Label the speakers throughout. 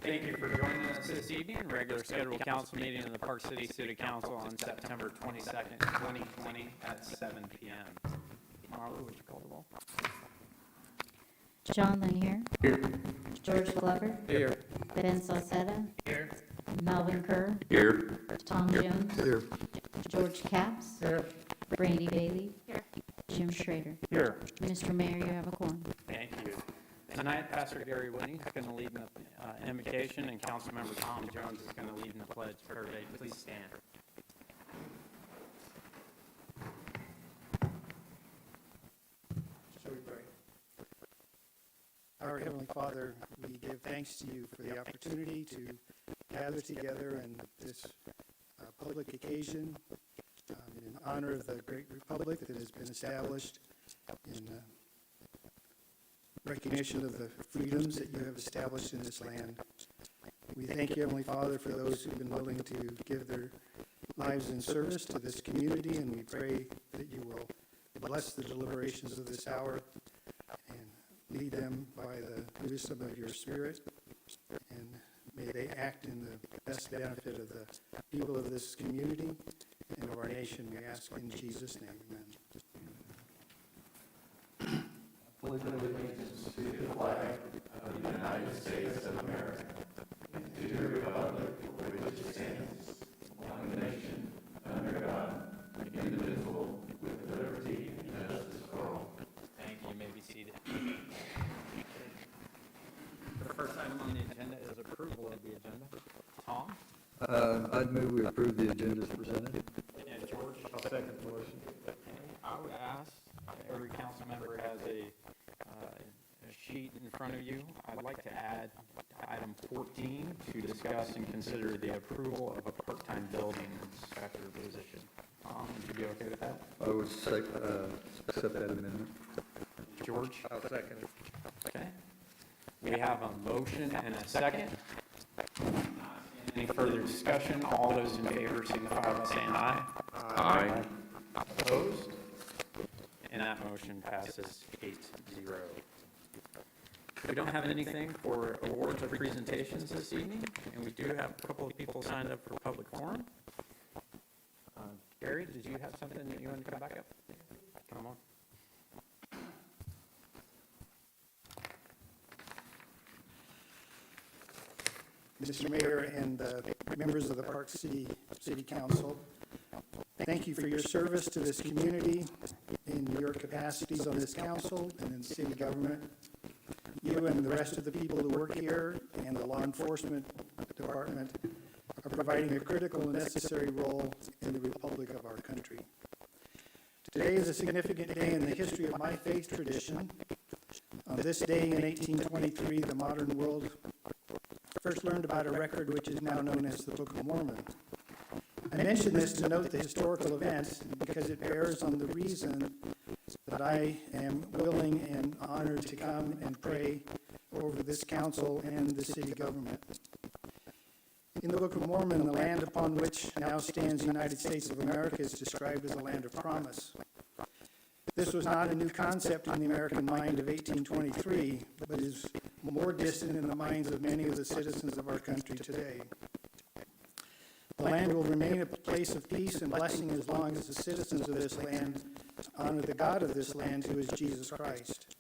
Speaker 1: Thank you for joining us this evening. Regular scheduled council meeting of the Park City City Council on September 22nd, 2020 at 7 p.m. Marla, would you call the roll?
Speaker 2: John Lanier.
Speaker 3: Here.
Speaker 2: George Glover.
Speaker 3: Here.
Speaker 2: Ben Salcetta.
Speaker 1: Here.
Speaker 2: Melvin Kerr.
Speaker 3: Here.
Speaker 2: Tom Jones.
Speaker 3: Here.
Speaker 2: George Capps.
Speaker 3: Here.
Speaker 2: Brandy Bailey. Jim Schrader.
Speaker 3: Here.
Speaker 2: Mr. Mayor, you have a quorum.
Speaker 1: Thank you. Tonight, Pastor Gary Whitney is going to lead in the invocation, and Councilmember Tom Jones is going to lead in the pledge. Please stand.
Speaker 4: Shall we pray? Our Heavenly Father, we give thanks to you for the opportunity to gather together in this public occasion in honor of the great republic that has been established in recognition of the freedoms that you have established in this land. We thank you, Heavenly Father, for those who've been willing to give their lives in service to this community, and we pray that you will bless the deliberations of this hour and lead them by the wisdom of your Spirit, and may they act in the best benefit of the people of this community and of our nation, we ask in Jesus' name, amen.
Speaker 3: Pledge allegiance to the flag of the United States of America and to the republic for which it stands, one nation, under God, indivisible, with liberty and justice for all.
Speaker 1: Thank you. You may be seated. The first item on the agenda is approval of the agenda. Tom?
Speaker 5: I'd move we approve the agenda as presented.
Speaker 1: And George?
Speaker 5: I'll second the motion.
Speaker 1: I would ask, every council member has a sheet in front of you. I'd like to add item 14 to discuss and consider the approval of a part-time building inspector position. Would you be okay with that?
Speaker 5: I would accept that amendment.
Speaker 1: George?
Speaker 3: I'll second it.
Speaker 1: Okay. We have a motion and a second. Any further discussion? All those in favor signify by saying aye.
Speaker 3: Aye.
Speaker 1: Opposed? And that motion passes 8-0. We don't have anything for awards or presentations this evening, and we do have a couple of people signed up for public forum. Gary, did you have something that you wanted to come back up? Come on.
Speaker 4: Mr. Mayor and members of the Park City Council, thank you for your service to this community in your capacities on this council and in city government. You and the rest of the people who work here and the law enforcement department are providing a critical and necessary role in the republic of our country. Today is a significant day in the history of my faith tradition. On this day in 1823, the modern world first learned about a record which is now known as the Book of Mormon. I mention this to note the historical events because it bears on the reason that I am willing and honored to come and pray over this council and the city government. In the Book of Mormon, the land upon which now stands the United States of America is described as a land of promise. This was not a new concept in the American mind of 1823, but is more distant in the minds of many of the citizens of our country today. The land will remain a place of peace and blessing as long as the citizens of this land honor the God of this land, who is Jesus Christ.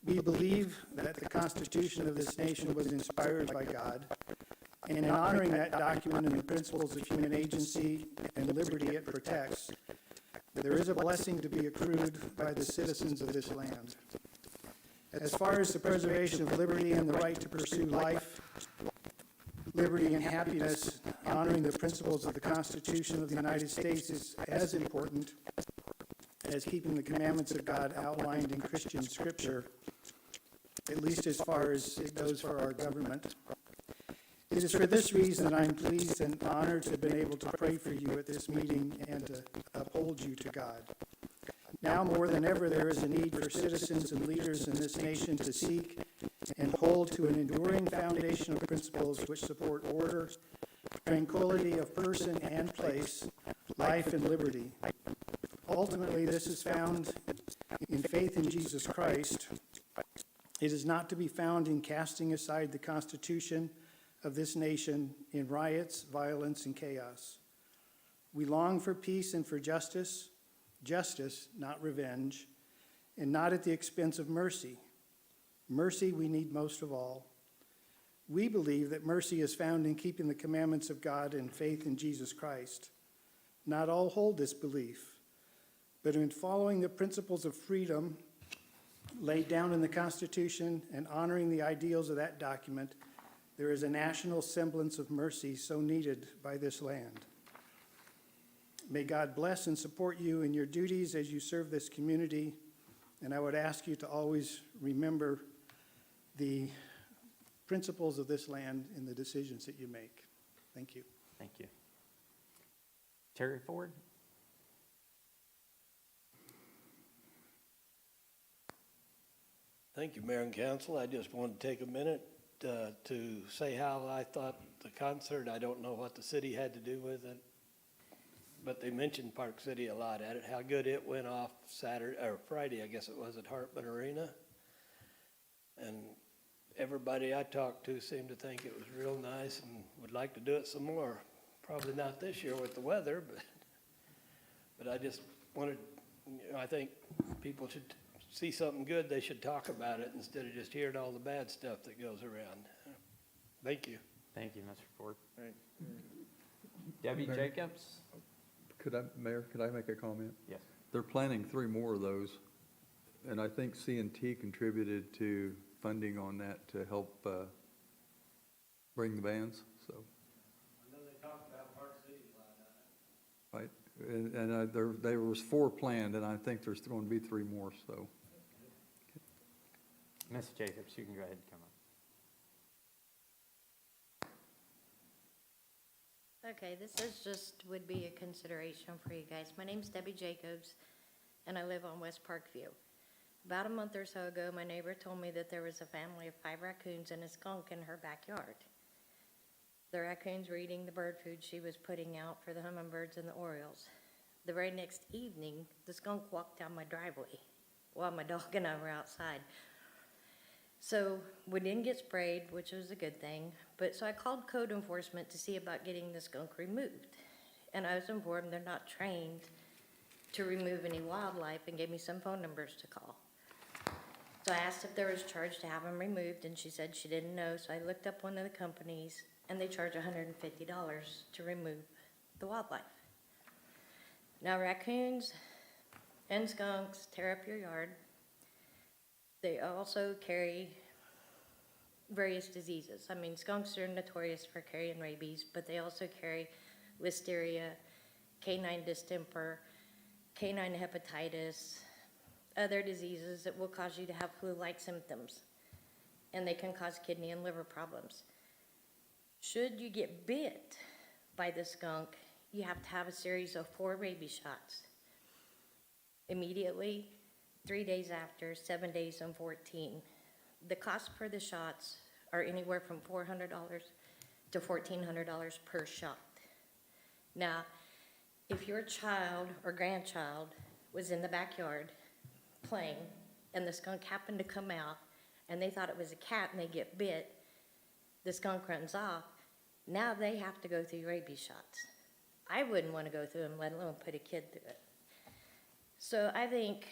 Speaker 4: We believe that the Constitution of this nation was inspired by God, and in honoring that document and the principles of human agency and liberty it protects, there is a blessing to be accrued by the citizens of this land. As far as the preservation of liberty and the right to pursue life, liberty, and happiness, honoring the principles of the Constitution of the United States is as important as keeping the commandments of God outlined in Christian Scripture, at least as far as it goes for our government. It is for this reason that I'm pleased and honored to have been able to pray for you at this meeting and to uphold you to God. Now more than ever, there is a need for citizens and leaders in this nation to seek and hold to an enduring foundation of principles which support order, tranquility of person and place, life and liberty. Ultimately, this is found in faith in Jesus Christ. It is not to be found in casting aside the Constitution of this nation in riots, violence, and chaos. We long for peace and for justice, justice, not revenge, and not at the expense of mercy. Mercy we need most of all. We believe that mercy is found in keeping the commandments of God and faith in Jesus Christ. Not all hold this belief, but in following the principles of freedom laid down in the Constitution and honoring the ideals of that document, there is a national semblance of mercy so needed by this land. May God bless and support you in your duties as you serve this community, and I would ask you to always remember the principles of this land in the decisions that you make. Thank you.
Speaker 1: Thank you. Terry Ford?
Speaker 6: Thank you, Mayor and Council. I just wanted to take a minute to say how I thought the concert, I don't know what the city had to do with it, but they mentioned Park City a lot at it, how good it went off Saturday, or Friday, I guess it was, at Hartman Arena. And everybody I talked to seemed to think it was real nice and would like to do it some more. Probably not this year with the weather, but I just wanted, I think people should see something good, they should talk about it instead of just hearing all the bad stuff that goes around. Thank you.
Speaker 1: Thank you, Mr. Ford.
Speaker 6: Right.
Speaker 1: Debbie
Speaker 5: Mayor.
Speaker 1: Jacobs?
Speaker 5: Mayor, could I make a comment?
Speaker 1: Yes.
Speaker 5: They're planning 3 more of those, and I think C&T contributed to funding on that to help bring the bands, so.
Speaker 6: I know they talked about Park City a lot.
Speaker 5: Right, and there was 4 planned, and I think there's going to be 3 more, so.
Speaker 1: Ms. Jacobs, you can go ahead and come up.
Speaker 7: Okay, this would be a consideration for you guys. My name's Debbie Jacobs, and I live on West Parkview. About a month or so ago, my neighbor told me that there was a family of 5 raccoons and a skunk in her backyard. The raccoons were eating the bird food she was putting out for the hummingbirds and the orioles. The very next evening, the skunk walked down my driveway while my dog and I were outside. So we didn't get sprayed, which was a good thing, but so I called code enforcement to see about getting the skunk removed. And I was informed they're not trained to remove any wildlife and gave me some phone numbers to call. So I asked if there was a charge to have them removed, and she said she didn't know, so I looked up one of the companies, and they charge $150 to remove the wildlife. Now raccoons and skunks tear up your yard. They also carry various diseases. I mean, skunks are notorious for carrying rabies, but they also carry listeria, canine distemper, canine hepatitis, other diseases that will cause you to have flu-like symptoms, and they can cause kidney and liver problems. Should you get bit by the skunk, you have to have a series of 4 rabies shots immediately, 3 days after, 7 days, and 14. The cost for the shots are anywhere from $400 to $1,400 per shot. Now, if your child or grandchild was in the backyard playing and the skunk happened to come out and they thought it was a cat and they get bit, the skunk runs off, now they have to go through rabies shots. I wouldn't want to go through them, let alone put a kid through it. So I think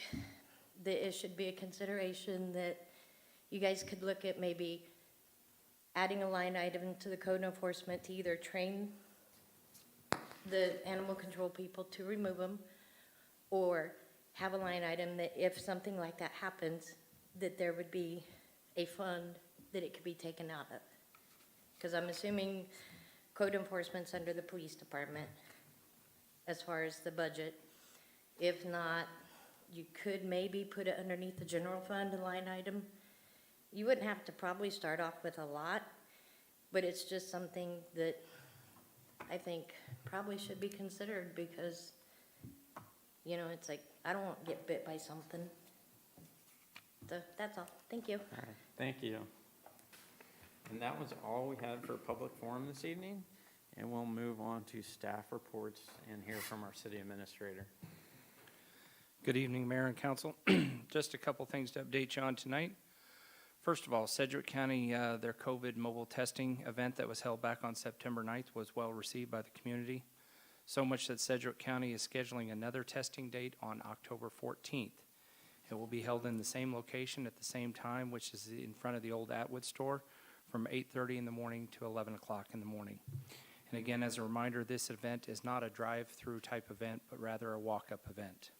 Speaker 7: that it should be a consideration that you guys could look at maybe adding a line item to the code enforcement to either train the animal control people to remove them, or have a line item that if something like that happens, that there would be a fund that it could be taken out of. Because I'm assuming code enforcement's under the police department as far as the budget. If not, you could maybe put it underneath the general fund, a line item. You wouldn't have to probably start off with a lot, but it's just something that I think probably should be considered because, you know, it's like, I don't want to get bit by something. So that's all. Thank you.
Speaker 1: All right, thank you. And that was all we had for public forum this evening, and we'll move on to staff reports and hear from our city administrator.
Speaker 8: Good evening, Mayor and Council. Just a couple things to update you on tonight. First of all, Sedgwick County, their COVID mobile testing event that was held back on September 9th was well received by the community. So much that Sedgwick County is scheduling another testing date on October 14th. It will be held in the same location at the same time, which is in front of the old Atwood store, from 8:30 in the morning to 11 o'clock in the morning. And again, as a reminder, this event is not a drive-through type event, but rather a walk-up event.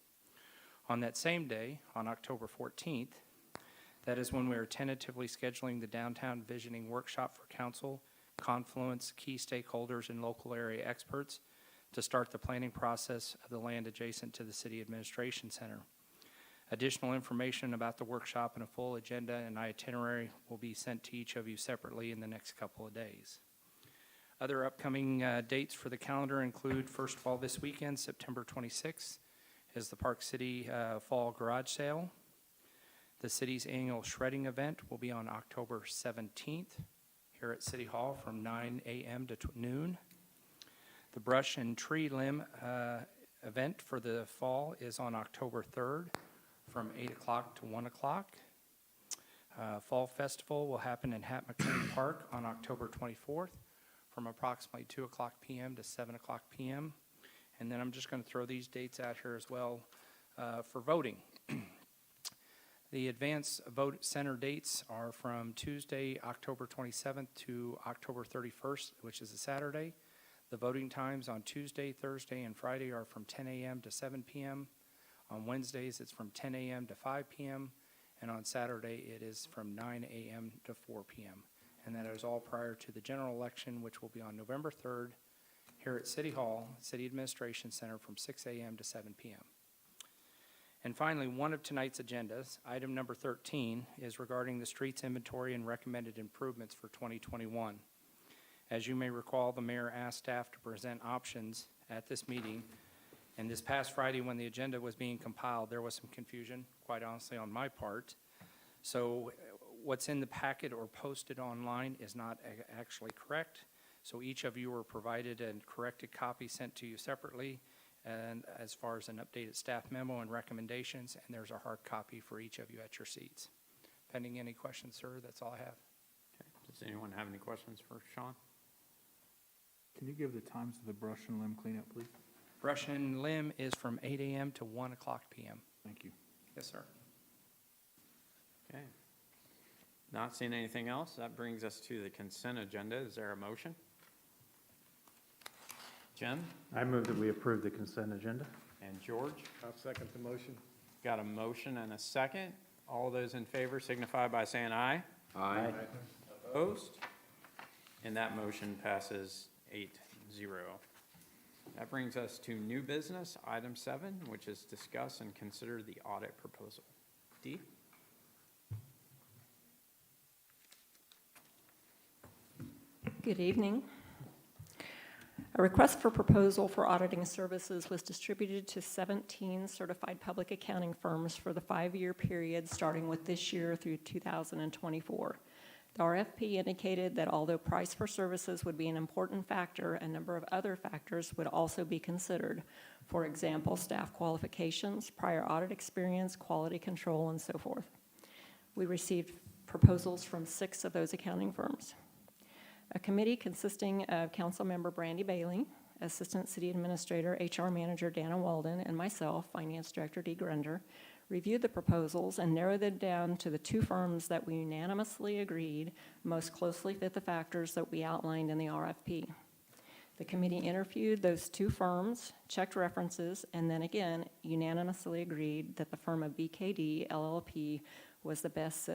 Speaker 8: On that same day, on October 14th, that is when we are tentatively scheduling the downtown visioning workshop for council, Confluence, key stakeholders, and local area experts to start the planning process of the land adjacent to the City Administration Center. Additional information about the workshop and a full agenda and itinerary will be sent to each of you separately in the next couple of days. Other upcoming dates for the calendar include, first of all, this weekend, September 26th, is the Park City Fall Garage Sale. The city's annual shredding event will be on October 17th here at City Hall from 9 a.m. to noon. The brush and tree limb event for the fall is on October 3rd from 8 o'clock to 1 o'clock. Fall Festival will happen in Hat McLean Park on October 24th from approximately 2 o'clock p.m. to 7 o'clock p.m. And then I'm just going to throw these dates out here as well for voting. The advance vote center dates are from Tuesday, October 27th to October 31st, which is a Saturday. The voting times on Tuesday, Thursday, and Friday are from 10 a.m. to 7 p.m. On Wednesdays, it's from 10 a.m. to 5 p.m. And on Saturday, it is from 9 a.m. to 4 p.m. And that is all prior to the general election, which will be on November 3rd here at City Hall, City Administration Center, from 6 a.m. to 7 p.m. And finally, one of tonight's agendas, item number 13, is regarding the streets inventory and recommended improvements for 2021. As you may recall, the mayor asked staff to present options at this meeting. And this past Friday, when the agenda was being compiled, there was some confusion, quite honestly, on my part. So what's in the packet or posted online is not actually correct. So each of you were provided a corrected copy sent to you separately, and as far as an updated staff memo and recommendations, and there's a hard copy for each of you at your seats. Pending any questions, sir, that's all I have.
Speaker 1: Okay. Does anyone have any questions for Sean?
Speaker 9: Can you give the times of the brush and limb cleanup, please?
Speaker 8: Brush and limb is from 8 a.m. to 1 o'clock p.m.
Speaker 9: Thank you.
Speaker 8: Yes, sir.
Speaker 1: Okay. Not seeing anything else, that brings us to the consent agenda. Is there a motion? Jim
Speaker 10: I move that we approve the consent agenda.
Speaker 1: and George?
Speaker 6: I'll second the motion.
Speaker 1: Got a motion and a second. All those in favor signify by saying aye.
Speaker 10: Aye.
Speaker 1: Opposed? And that motion passes 8-0. That brings us to new business, item 7, which is discuss and consider the audit proposal. Dee?
Speaker 11: Good evening. A request for proposal for auditing services was distributed to 17 certified public accounting firms for the 5-year period starting with this year through 2024. The RFP indicated that although price for services would be an important factor, a number of other factors would also be considered. For example, staff qualifications, prior audit experience, quality control, and so forth. We received proposals from 6 of those accounting firms. A committee consisting of Councilmember Brandy Bailey, Assistant City Administrator, HR Manager Dana Walden, and myself, Finance Director Dee Grunder, reviewed the proposals and narrowed them down to the 2 firms that we unanimously agreed most closely fit the factors that we outlined in the RFP. The committee interviewed those 2 firms, checked references, and then again unanimously agreed that the firm of BKD LLP was the best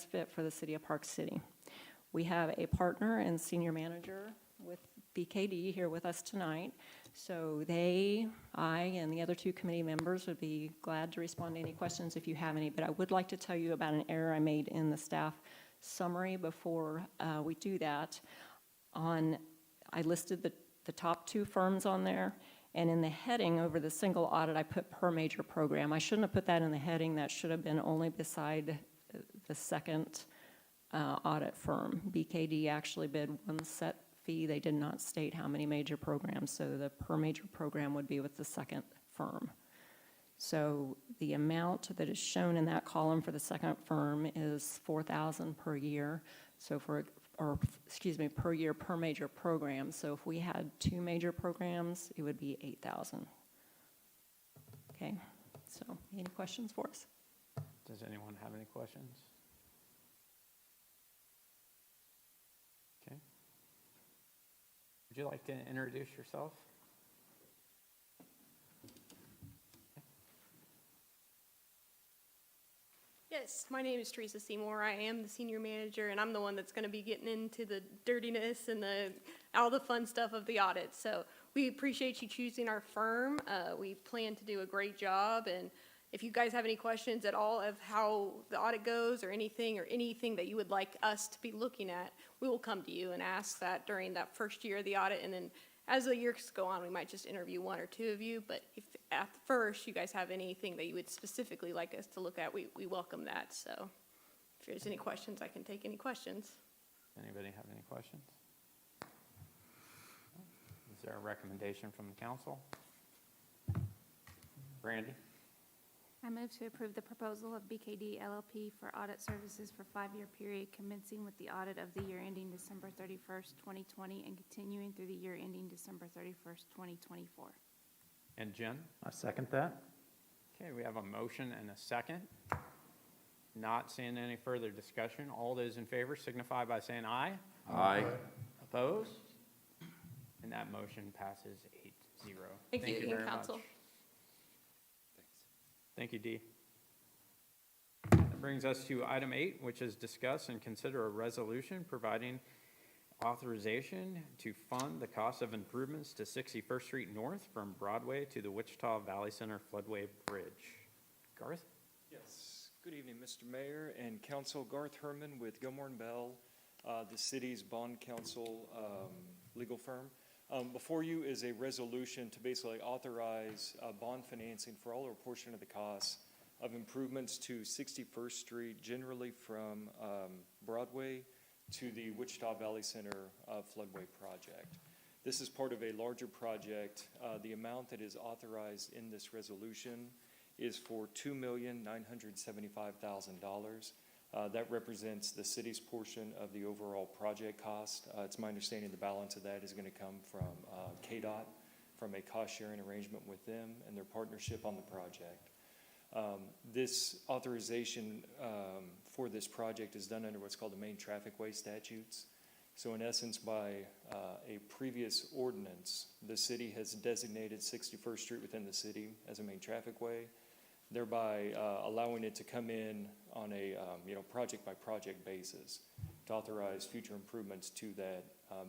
Speaker 11: fit for the city of Park City. We have a partner and senior manager with BKD here with us tonight. So I, and the other 2 committee members would be glad to respond to any questions if you have any. But I would like to tell you about an error I made in the staff summary before we do that. I listed the top 2 firms on there, and in the heading over the single audit, I put per major program. I shouldn't have put that in the heading. That should have been only beside the second audit firm. BKD actually bid 1 set fee. They did not state how many major programs, so the per major program would be with the second firm. So the amount that is shown in that column for the second firm is $4,000 per year. So per year per major program. So if we had 2 major programs, it would be $8,000. Okay, so any questions for us?
Speaker 1: Does anyone have any questions? Okay. Would you like to introduce yourself?
Speaker 12: Yes, my name is Teresa Seymour. I am the senior manager, and I'm the one that's going to be getting into the dirtiness and all the fun stuff of the audit. So we appreciate you choosing our firm. We plan to do a great job, and if you guys have any questions at all of how the audit goes or anything that you would like us to be looking at, we will come to you and ask that during that first year of the audit, and then as the years go on, we might just interview 1 or 2 of you, but if at first you guys have anything that you would specifically like us to look at, we welcome that. So if there's any questions, I can take any questions.
Speaker 1: Anybody have any questions? Is there a recommendation from the council? Brandy?
Speaker 13: I move to approve the proposal of BKD LLP for audit services for 5-year period commencing with the audit of the year ending December 31st, 2020 and continuing through the year ending December 31st, 2024.
Speaker 1: And Jen?
Speaker 10: I second that.
Speaker 1: Okay, we have a motion and a second. Not seeing any further discussion. All those in favor signify by saying aye.
Speaker 3: Aye.
Speaker 1: Opposed? And that motion passes 8-0.
Speaker 12: Thank you,
Speaker 1: very
Speaker 12: council.
Speaker 1: much. Thank you, Dee. That brings us to item 8, which is discuss and consider a resolution providing authorization to fund the cost of improvements to 61st Street North from Broadway to the Wichita Valley Center Floodway Bridge. Garth?
Speaker 14: Yes. Good evening, Mr. Mayor and Council. Garth Herman with Gilmore & Bell, the city's bond counsel legal firm. Before you is a resolution to basically authorize bond financing for all or portion of the costs of improvements to 61st Street, generally from Broadway to the Wichita Valley Center floodway project. This is part of a larger project. The amount that is authorized in this resolution is for $2,975,000. That represents the city's portion of the overall project cost. It's my understanding the balance of that is going to come from KDOT, from a cost-sharing arrangement with them and their partnership on the project. This authorization for this project is done under what's called the main traffic way statutes. So in essence, by a previous ordinance, the city has designated 61st Street within the city as a main traffic way, thereby allowing it to come in on a project by project basis to authorize future improvements to that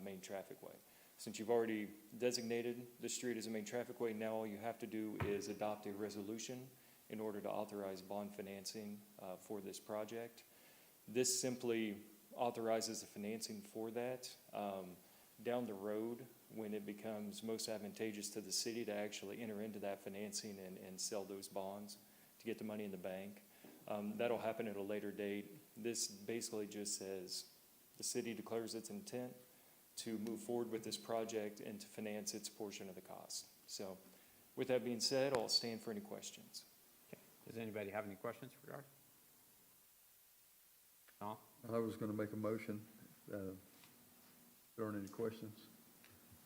Speaker 14: main traffic way. Since you've already designated the street as a main traffic way, now all you have to do is adopt a resolution in order to authorize bond financing for this project. This simply authorizes the financing for that. Down the road, when it becomes most advantageous to the city to actually enter into that financing and sell those bonds to get the money in the bank, that'll happen at a later date. This basically just says the city declares its intent to move forward with this project and to finance its portion of the cost. So with that being said, I'll stand for any questions.
Speaker 1: Okay. Does anybody have any questions for Garth? No?
Speaker 5: I was going to make a motion. There aren't any questions.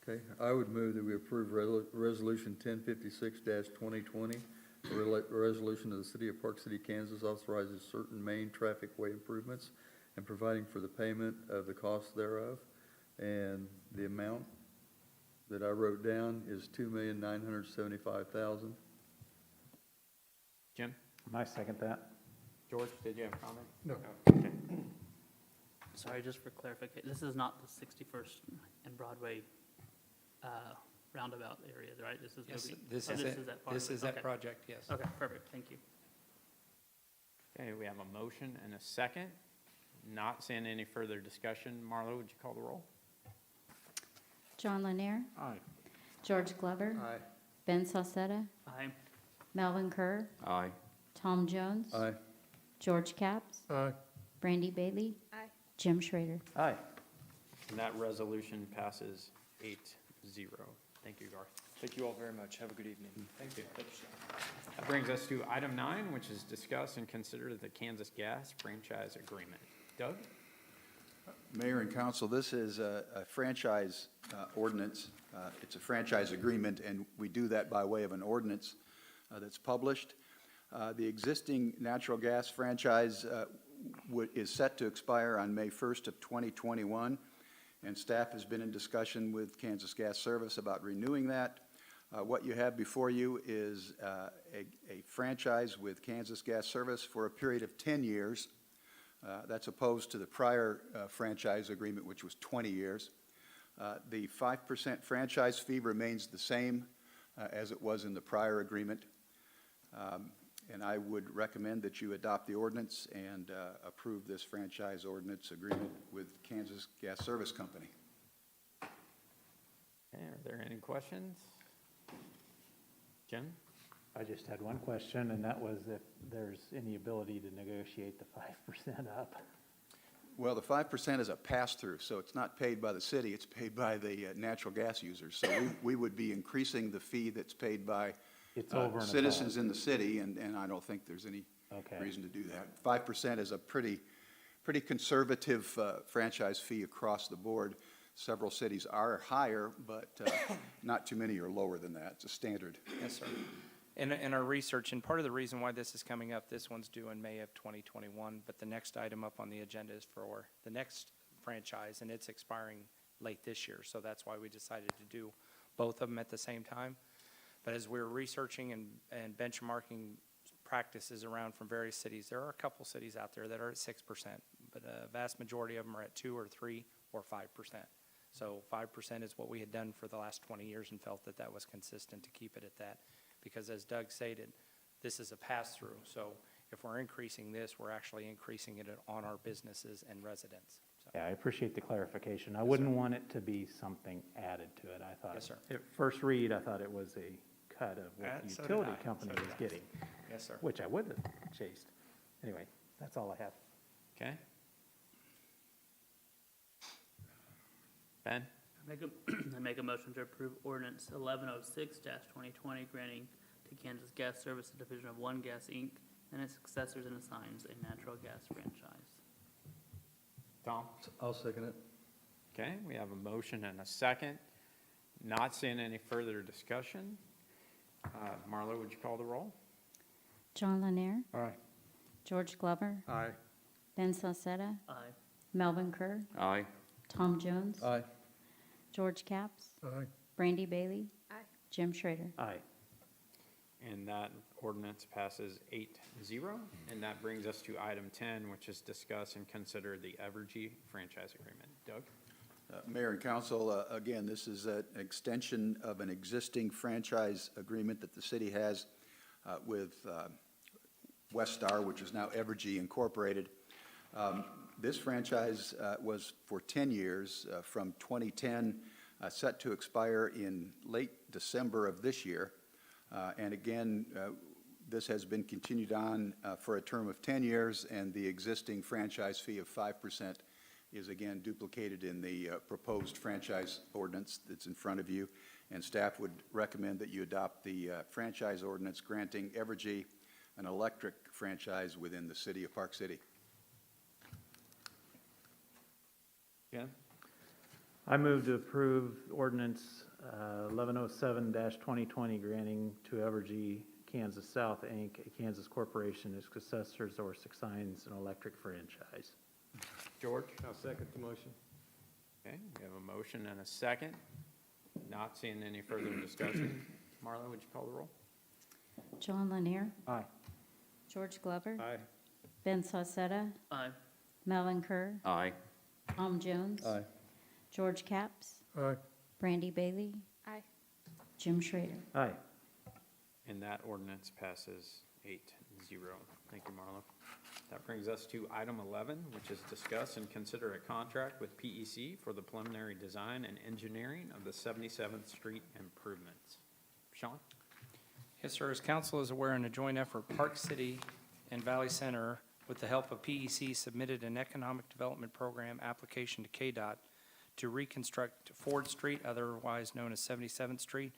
Speaker 5: Okay, I would move that we approve Resolution 1056-2020, a resolution of the City of Park City, Kansas authorizes certain main traffic way improvements and providing for the payment of the cost thereof. And the amount that I wrote down is $2,975,000.
Speaker 1: Jim?
Speaker 10: I second that.
Speaker 1: George, did you have a comment?
Speaker 5: No.
Speaker 1: Okay.
Speaker 15: Sorry, just for clarification, this is not the 61st and Broadway roundabout area, right? This is
Speaker 8: This is that project, yes.
Speaker 15: Okay, perfect, thank you.
Speaker 1: Okay, we have a motion and a second. Not seeing any further discussion. Marlo, would you call the roll?
Speaker 2: John Lanier.
Speaker 9: Aye.
Speaker 2: George Glover.
Speaker 5: Aye.
Speaker 2: Ben Salcetta.
Speaker 15: Aye.
Speaker 2: Melvin Kerr.
Speaker 3: Aye.
Speaker 2: Tom Jones.
Speaker 5: Aye.
Speaker 2: George Capps.
Speaker 5: Aye.
Speaker 2: Brandy Bailey.
Speaker 12: Aye.
Speaker 2: Jim Schrader.
Speaker 10: Aye.
Speaker 1: And that resolution passes 8-0. Thank you, Garth.
Speaker 14: Thank you all very much. Have a good evening.
Speaker 1: Thank you. That brings us to item 9, which is discuss and consider the Kansas Gas franchise agreement. Doug?
Speaker 16: Mayor and council, this is a franchise ordinance. It's a franchise agreement, and we do that by way of an ordinance that's published. The existing natural gas franchise is set to expire on May 1st of 2021, and staff has been in discussion with Kansas Gas Service about renewing that. What you have before you is a franchise with Kansas Gas Service for a period of 10 years. That's opposed to the prior franchise agreement, which was 20 years. The 5% franchise fee remains the same as it was in the prior agreement. And I would recommend that you adopt the ordinance and approve this franchise ordinance agreement with Kansas Gas Service Company.
Speaker 1: Okay, are there any questions? Jim?
Speaker 10: I just had one question, and that was if there's any ability to negotiate the 5% up.
Speaker 16: Well, the 5% is a pass-through, so it's not paid by the city, it's paid by the natural gas users. So we would be increasing the fee that's paid by
Speaker 10: It's over and
Speaker 16: citizens in the city, and I don't think there's any reason to do that. 5% is a pretty conservative franchise fee across the board. Several cities are higher, but not too many are lower than that. It's a standard.
Speaker 8: Yes, sir. In our research, and part of the reason why this is coming up, this one's due in May of 2021, but the next item up on the agenda is for the next franchise, and it's expiring late this year. So that's why we decided to do both of them at the same time. But as we're researching and benchmarking practices around from various cities, there are a couple cities out there that are at 6%, but a vast majority of them are at 2 or 3 or 5%. So 5% is what we had done for the last 20 years and felt that that was consistent to keep it at that. Because as Doug stated, this is a pass-through. So if we're increasing this, we're actually increasing it on our businesses and residents. So.
Speaker 10: Yeah, I appreciate the clarification. I
Speaker 8: Yes,
Speaker 10: wouldn't
Speaker 8: sir.
Speaker 10: want it to be something added to it. I thought,
Speaker 8: Yes, sir.
Speaker 10: at first read, I thought it was a cut of what the
Speaker 8: So did
Speaker 10: utility
Speaker 8: I.
Speaker 10: company
Speaker 8: So did
Speaker 10: was
Speaker 8: I.
Speaker 10: getting,
Speaker 8: Yes, sir.
Speaker 10: which I would have chased. Anyway, that's all I have.
Speaker 1: Okay. Ben?
Speaker 15: I make a motion to approve ordinance 1106-2020, granting to Kansas Gas Service a division of One Gas, Inc., and its successors and assigns a natural gas franchise.
Speaker 1: Tom?
Speaker 5: I'll second it.
Speaker 1: Okay, we have a motion and a second. Not seeing any further discussion. Marlo, would you call the roll?
Speaker 2: John Lanier.
Speaker 5: Aye.
Speaker 2: George Glover.
Speaker 5: Aye.
Speaker 2: Ben Salcetta.
Speaker 15: Aye.
Speaker 2: Melvin Kerr.
Speaker 1: Aye.
Speaker 2: Tom Jones.
Speaker 5: Aye.
Speaker 2: George Capps.
Speaker 5: Aye.
Speaker 2: Brandy Bailey.
Speaker 7: Aye.
Speaker 2: Jim Schrader.
Speaker 10: Aye.
Speaker 1: And that ordinance passes 8-0. And that brings us to item 10, which is discuss and consider the Evergy franchise agreement. Doug?
Speaker 16: Mayor and council, again, this is an extension of an existing franchise agreement that the city has with Westar, which is now Evergy Incorporated. This franchise was for 10 years from 2010, set to expire in late December of this year. And again, this has been continued on for a term of 10 years, and the existing franchise fee of 5% is again duplicated in the proposed franchise ordinance that's in front of you. And staff would recommend that you adopt the franchise ordinance granting Evergy an electric franchise within the city of Park City.
Speaker 1: Jen?
Speaker 10: I move to approve ordinance 1107-2020, granting to Evergy Kansas South, Inc., a Kansas corporation, its successors or assigns an electric franchise.
Speaker 1: George?
Speaker 5: I'll second the motion.
Speaker 1: Okay, we have a motion and a second. Not seeing any further discussion. Marlo, would you call the roll?
Speaker 2: John Lanier.
Speaker 10: Aye.
Speaker 2: George Glover.
Speaker 5: Aye.
Speaker 2: Ben Salcetta.
Speaker 15: Aye.
Speaker 2: Melvin Kerr.
Speaker 1: Aye.
Speaker 2: Tom Jones.
Speaker 5: Aye.
Speaker 2: George Capps.
Speaker 5: Aye.
Speaker 2: Brandy Bailey.
Speaker 7: Aye.
Speaker 2: Jim Schrader.
Speaker 10: Aye.
Speaker 1: And that ordinance passes 8-0. Thank you, Marlo. That brings us to item 11, which is discuss and consider a contract with PEC for the preliminary design and engineering of the 77th Street improvements. Sean?
Speaker 8: Yes, sir. As council is aware, in a joint effort, Park City and Valley Center, with the help of PEC, submitted an economic development program application to KDOT to reconstruct Ford Street, otherwise known as 77th Street,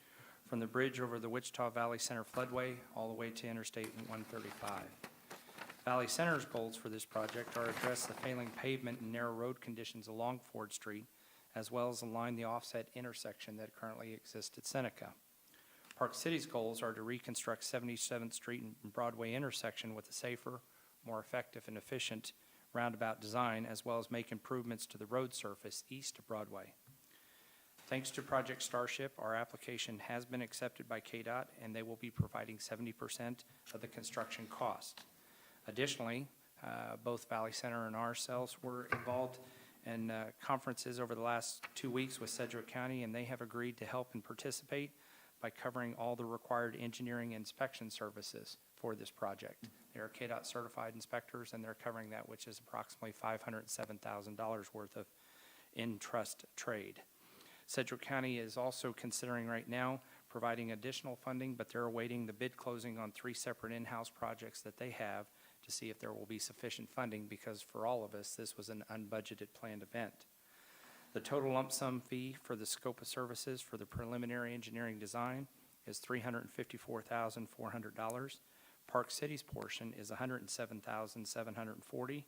Speaker 8: from the bridge over the Wichita Valley Center floodway all the way to Interstate 135. Valley Center's goals for this project are to address the failing pavement and narrow road conditions along Ford Street, as well as align the offset intersection that currently exists at Seneca. Park City's goals are to reconstruct 77th Street and Broadway intersection with a safer, more effective and efficient roundabout design, as well as make improvements to the road surface east of Broadway. Thanks to Project Starship, our application has been accepted by KDOT, and they will be providing 70% of the construction cost. Additionally, both Valley Center and ourselves were involved in conferences over the last 2 weeks with Sedgwick County, and they have agreed to help and participate by covering all the required engineering inspection services for this project. They are KDOT certified inspectors, and they're covering that, which is approximately $507,000 worth of in-trust trade. Sedgwick County is also considering right now providing additional funding, but they're awaiting the bid closing on 3 separate in-house projects that they have to see if there will be sufficient funding, because for all of us, this was an unbudgeted planned event. The total lump sum fee for the scope of services for the preliminary engineering design is $354,400. Park City's portion is $107,740,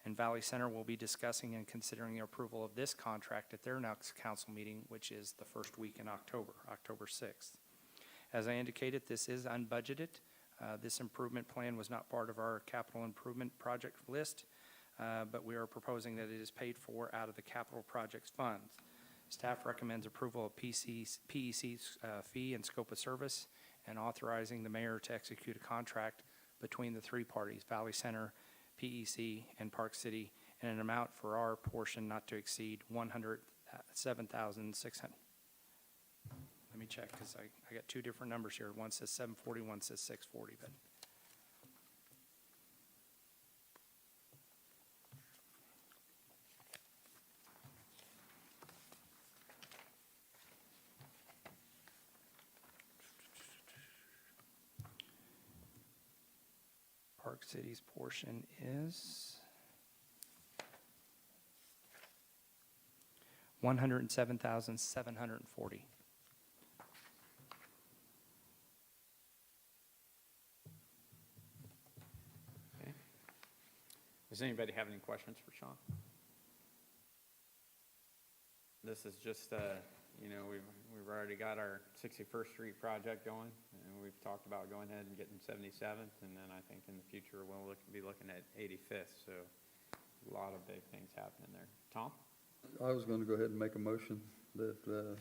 Speaker 8: and Valley Center will be discussing and considering the approval of this contract at their next council meeting, which is the first week in October, October 6th. As I indicated, this is unbudgeted. This improvement plan was not part of our capital improvement project list, but we are proposing that it is paid for out of the capital projects funds. Staff recommends approval of PEC's fee and scope of service, and authorizing the mayor to execute a contract between the 3 parties, Valley Center, PEC, and Park City, in an amount for our portion not to exceed $107,600. Let me check, because I got 2 different numbers here. One says 740, one says 640, but. Park City's portion is $107,740.
Speaker 1: Okay. Does anybody have any questions for Sean? This is just, we've already got our 61st Street project going, and we've talked about going ahead and getting 77th, and then I think in the future we'll be looking at 85th, so a lot of big things happening there. Tom?
Speaker 5: I was going to go ahead and make a motion that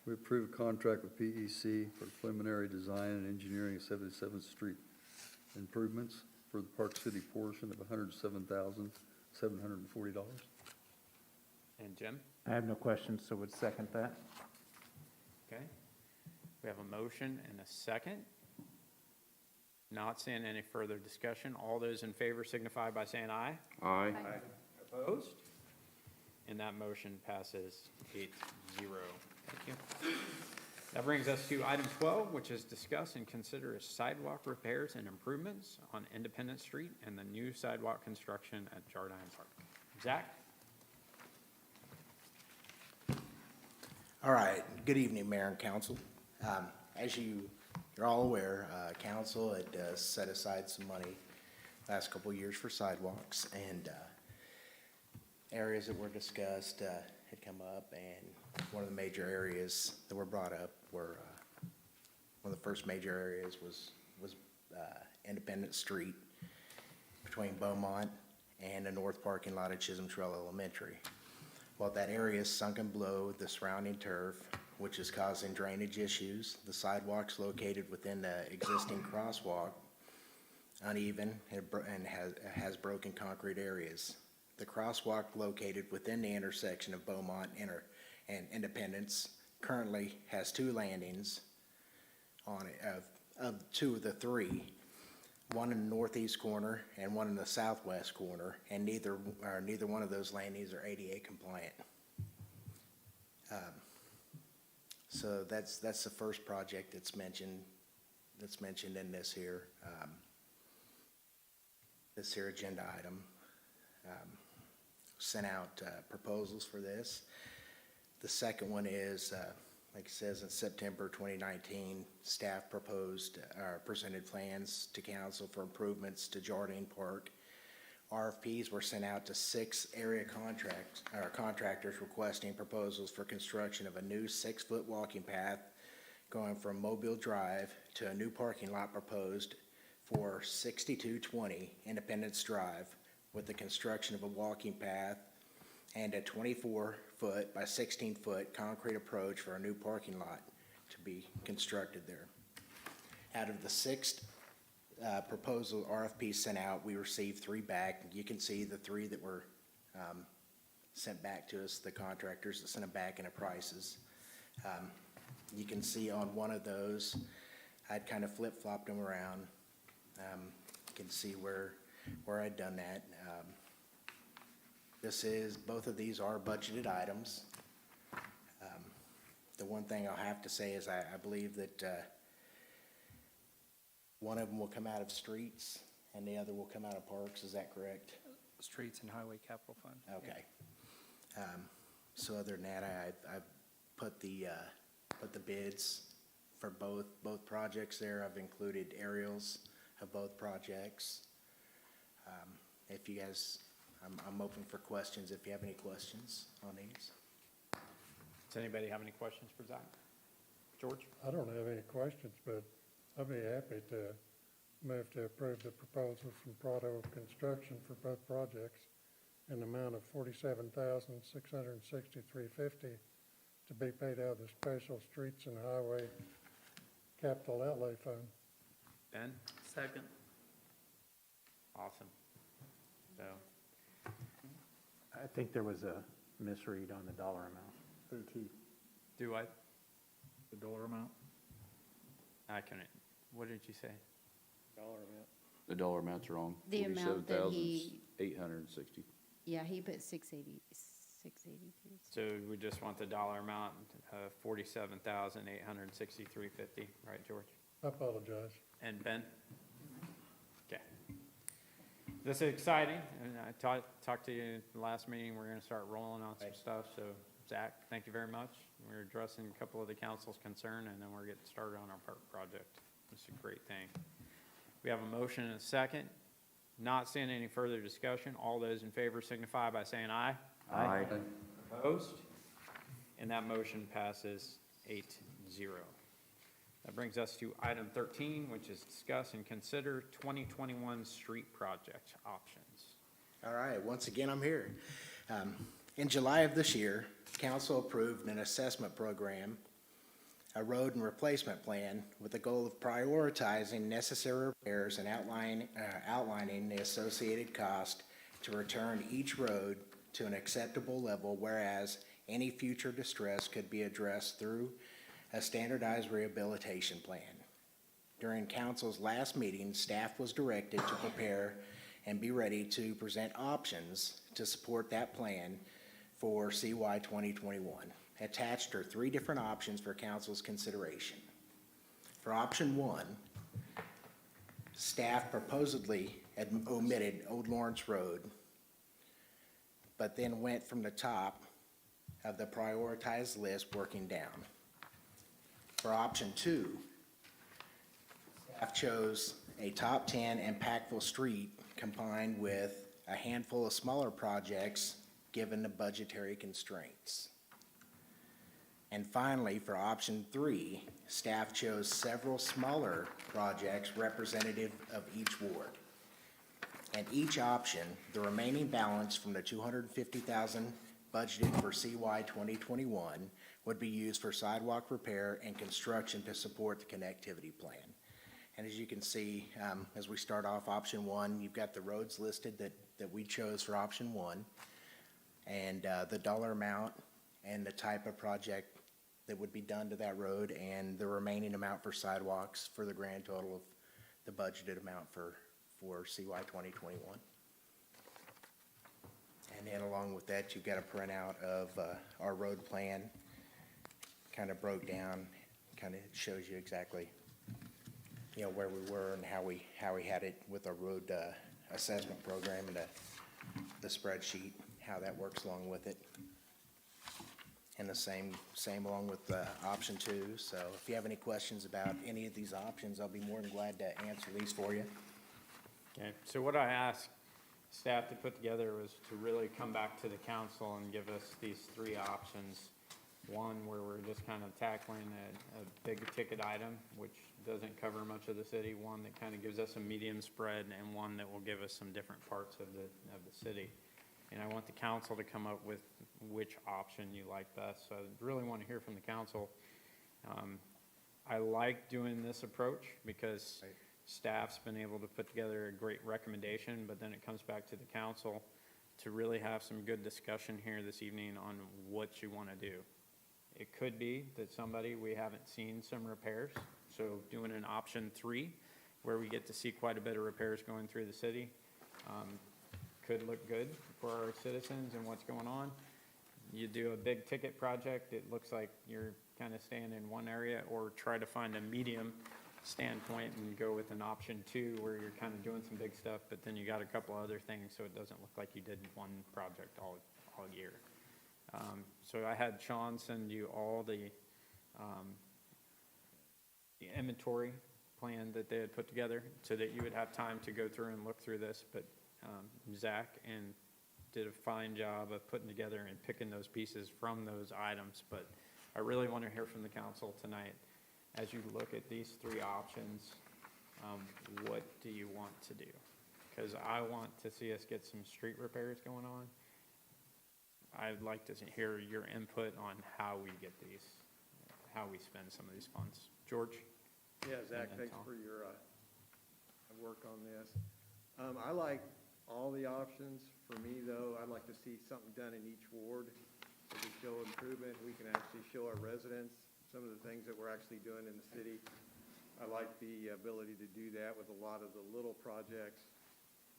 Speaker 5: we approve a contract with PEC for preliminary design and engineering of 77th Street improvements for the Park City portion of $107,740.
Speaker 1: And Jim?
Speaker 10: I have no questions, so would second that.
Speaker 1: Okay. We have a motion and a second. Not seeing any further discussion. All those in favor signify by saying aye.
Speaker 3: Aye.
Speaker 1: Opposed? And that motion passes 8-0. Thank you. That brings us to item 12, which is discuss and consider sidewalk repairs and improvements on Independence Street and the new sidewalk construction at Jardine Park. Zach?
Speaker 17: All right, good evening, Mayor and Council. As you're all aware, Council had set aside some money last couple of years for sidewalks, and areas that were discussed had come up, and one of the major areas that were brought up were, one of the first major areas was Independence Street between Beaumont and the north parking lot of Chisholm Trail Elementary. Well, that area is sunken below the surrounding turf, which is causing drainage issues. The sidewalks located within the existing crosswalk uneven and has broken concrete areas. The crosswalk located within the intersection of Beaumont and Independence currently has 2 landings on it, of 2 of the 3. One in the northeast corner and one in the southwest corner, and neither one of those landings are ADA compliant. So that's the first project that's mentioned in this here agenda item. Sent out proposals for this. The second one is like it says in September 2019, staff presented plans to council for improvements to Jardine Park. RFPs were sent out to 6 area contractors requesting proposals for construction of a new 6-foot walking path going from Mobile Drive to a new parking lot proposed for 6220 Independence Drive with the construction of a walking path and a 24-foot by 16-foot concrete approach for a new parking lot to be constructed there. Out of the 6 proposal RFPs sent out, we received 3 back. You can see the 3 that were sent back to us, the contractors that sent them back and the prices. You can see on one of those, I'd kind of flip-flopped them around. You can see where I'd done that. Both of these are budgeted items. The one thing I'll have to say is I believe that one of them will come out of streets and the other will come out of parks. Is that correct?
Speaker 8: Streets and Highway Capital Fund.
Speaker 17: Okay. So other than that, I've put the bids for both projects there. I've included aerials of both projects. If you guys, I'm open for questions if you have any questions on these.
Speaker 1: Does anybody have any questions for Zach? George?
Speaker 18: I don't have any questions, but I'd be happy to move to approve the proposal from Prado Construction for both projects in the amount of $47,663.50 to be paid out of the Special Streets and Highway Capital Outlay Fund.
Speaker 1: Ben?
Speaker 15: Second.
Speaker 1: Awesome. So,
Speaker 10: I think there was a misread on the dollar amount.
Speaker 1: do I?
Speaker 9: The dollar amount?
Speaker 1: I couldn't. What did you say?
Speaker 3: The dollar amounts are wrong.
Speaker 2: The amount that he,
Speaker 3: 860.
Speaker 2: yeah, he put 683.
Speaker 1: So we just want the dollar amount, $47,863.50, right, George?
Speaker 18: I apologize.
Speaker 1: And Ben? Okay. This is exciting, and I talked to you in the last meeting, we're gonna start rolling on some stuff, so Zach, thank you very much. We're addressing a couple of the council's concern, and then we're getting started on our park project. It's a great thing. We have a motion and a second. Not seeing any further discussion, all those in favor signify by saying aye.
Speaker 3: Aye.
Speaker 1: Opposed? And that motion passes 8-0. That brings us to item 13, which is discuss and consider 2021 street project options.
Speaker 17: All right, once again, I'm here. In July of this year, council approved an assessment program, a road and replacement plan with the goal of prioritizing necessary repairs and outlining the associated cost to return each road to an acceptable level, whereas any future distress could be addressed through a standardized rehabilitation plan. During council's last meeting, staff was directed to prepare and be ready to present options to support that plan for CY 2021. Attached are 3 different options for council's consideration. For option 1, staff proposedly had omitted Old Lawrence Road, but then went from the top of the prioritized list working down. For option 2, staff chose a top 10 impactful street combined with a handful of smaller projects given the budgetary constraints. And finally, for option 3, staff chose several smaller projects representative of each ward. And each option, the remaining balance from the $250,000 budgeted for CY 2021 would be used for sidewalk repair and construction to support the connectivity plan. And as you can see, as we start off option 1, you've got the roads listed that we chose for option 1, and the dollar amount and the type of project that would be done to that road, and the remaining amount for sidewalks for the grand total of the budgeted amount for CY 2021. And then along with that, you've got a printout of our road plan, kind of broke down, kind of shows you exactly, where we were and how we had it with our road assessment program and the spreadsheet, how that works along with it. And the same along with option 2. So if you have any questions about any of these options, I'll be more than glad to answer these for you.
Speaker 1: Okay, so what I asked staff to put together was to really come back to the council and give us these 3 options. One where we're just kind of tackling a big ticket item, which doesn't cover much of the city. One that kind of gives us a medium spread, and one that will give us some different parts of the city. And I want the council to come up with which option you like best. So I really want to hear from the council. I like doing this approach because staff's been able to put together a great recommendation, but then it comes back to the council to really have some good discussion here this evening on what you want to do. It could be that we haven't seen some repairs, so doing an option 3 where we get to see quite a bit of repairs going through the city could look good for our citizens and what's going on. You do a big ticket project, it looks like you're kind of staying in one area, or try to find a medium standpoint and go with an option 2 where you're kind of doing some big stuff, but then you got a couple other things so it doesn't look like you did one project all year. So I had Sean send you all the inventory plan that they had put together so that you would have time to go through and look through this, but Zach did a fine job of putting together and picking those pieces from those items. But I really want to hear from the council tonight. As you look at these 3 options, what do you want to do? Because I want to see us get some street repairs going on. I'd like to hear your input on how we get these, how we spend some of these funds. George?
Speaker 19: Yeah, Zach,
Speaker 1: And then
Speaker 19: thanks
Speaker 1: Tom.
Speaker 19: for your work on this. I like all the options. For me, though, I'd like to see something done in each ward. So we show improvement, we can actually show our residents some of the things that we're actually doing in the city. I like the ability to do that with a lot of the little projects.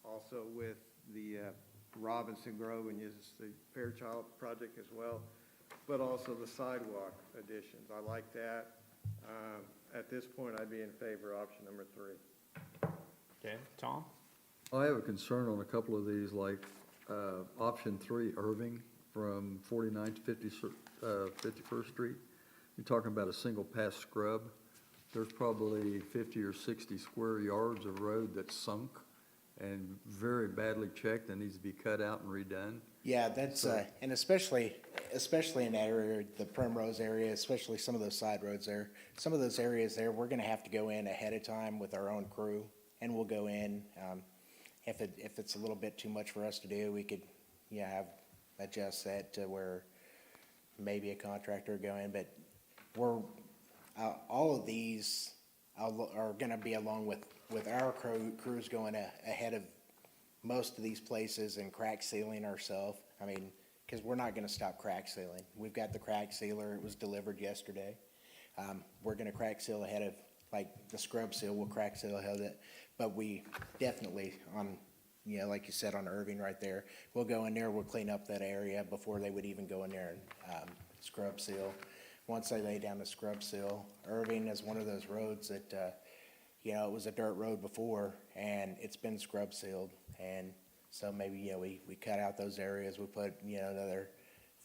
Speaker 19: Also with the Robinson Grove and the Fairchild project as well, but also the sidewalk additions. I like that. At this point, I'd be in favor of option number 3.
Speaker 1: Okay, Tom?
Speaker 5: I have a concern on a couple of these, like option 3, Irving, from 49th to 51st Street. You're talking about a single pass scrub. There's probably 50 or 60 square yards of road that's sunk and very badly checked and needs to be cut out and redone.
Speaker 17: Yeah, that's, and especially in that area, the Primrose area, especially some of those side roads there. Some of those areas there, we're gonna have to go in ahead of time with our own crew, and we'll go in. If it's a little bit too much for us to do, we could, adjust that to where maybe a contractor go in, but all of these are gonna be along with our crews going ahead of most of these places and crack sealing ourselves. I mean, because we're not gonna stop crack sealing. We've got the crack sealer, it was delivered yesterday. We're gonna crack seal ahead of, like the scrub seal, we'll crack seal ahead of it. But we definitely on, like you said, on Irving right there, we'll go in there, we'll clean up that area before they would even go in there and scrub seal. Once they lay down the scrub seal, Irving is one of those roads that, it was a dirt road before, and it's been scrub sealed. And so maybe, we cut out those areas, we put, another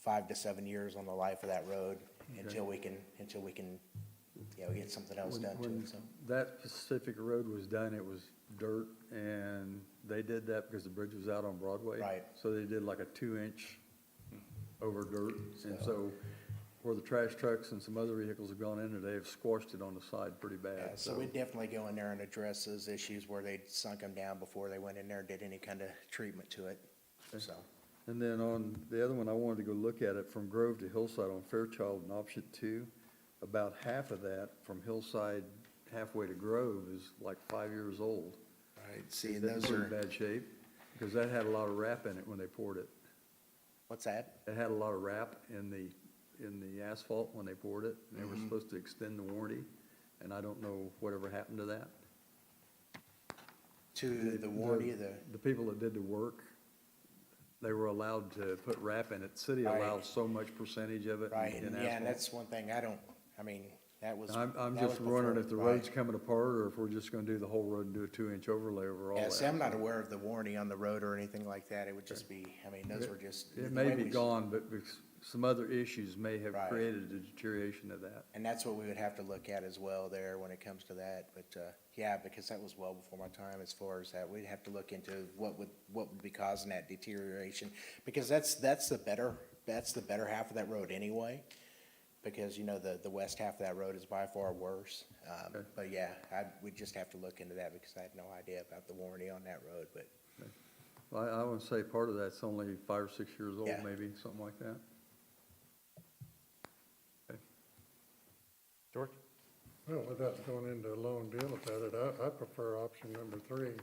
Speaker 17: 5 to 7 years on the life of that road until we can, get something else done to it, so.
Speaker 5: That specific road was done, it was dirt, and they did that because the bridge was out on Broadway.
Speaker 17: Right.
Speaker 5: So they did like a 2-inch over dirt, and so where the trash trucks and some other vehicles have gone in there, they've squashed it on the side pretty bad.
Speaker 17: Yeah, so we'd definitely go in there and address those issues where they'd sunk them down before they went in there and did any kind of treatment to it, so.
Speaker 5: And then on the other one, I wanted to go look at it from Grove to Hillside on Fairchild in option 2. About half of that from Hillside halfway to Grove is like 5 years old.
Speaker 17: Right, see,
Speaker 5: Is that
Speaker 17: those
Speaker 5: in
Speaker 17: are,
Speaker 5: bad shape? Because that had a lot of wrap in it when they poured it.
Speaker 17: what's that?
Speaker 5: It had a lot of wrap in the asphalt when they poured it. And they were supposed to extend the warranty, and I don't know whatever happened to that.
Speaker 17: To the warranty,
Speaker 5: The people that did the work, they were allowed to put wrap in it. City
Speaker 17: Right.
Speaker 5: allows so much percentage of it
Speaker 17: right,
Speaker 5: in
Speaker 17: and
Speaker 5: asphalt.
Speaker 17: and that's one thing that was.
Speaker 5: I'm
Speaker 17: that
Speaker 5: just
Speaker 17: was
Speaker 5: wondering
Speaker 17: before,
Speaker 5: if the
Speaker 17: right.
Speaker 5: road's coming apart, or if we're just gonna do the whole road and do a 2-inch overlay over all
Speaker 17: Yeah,
Speaker 5: that.
Speaker 17: see, I'm not aware of the warranty on the road or anything like that. It would just be, those were just.
Speaker 5: It
Speaker 17: the
Speaker 5: may
Speaker 17: way
Speaker 5: be
Speaker 17: we-
Speaker 5: gone, but some other issues may have
Speaker 17: Right.
Speaker 5: created a deterioration of that.
Speaker 17: And that's what we would have to look at as well there when it comes to that. But, yeah, because that was well before my time as far as that. We'd have to look into what would be causing that deterioration. Because that's the better half of that road anyway. Because, you know, the west half of that road is by far worse.
Speaker 5: Okay.
Speaker 17: But yeah, we'd just have to look into that because I had no idea about the warranty on that road, but.
Speaker 5: Well, I would say part of that's only 5 or 6 years old,
Speaker 17: Yeah.
Speaker 5: maybe, something like that.
Speaker 1: George?
Speaker 18: Well, without going into a long deal about it, I prefer option number 3.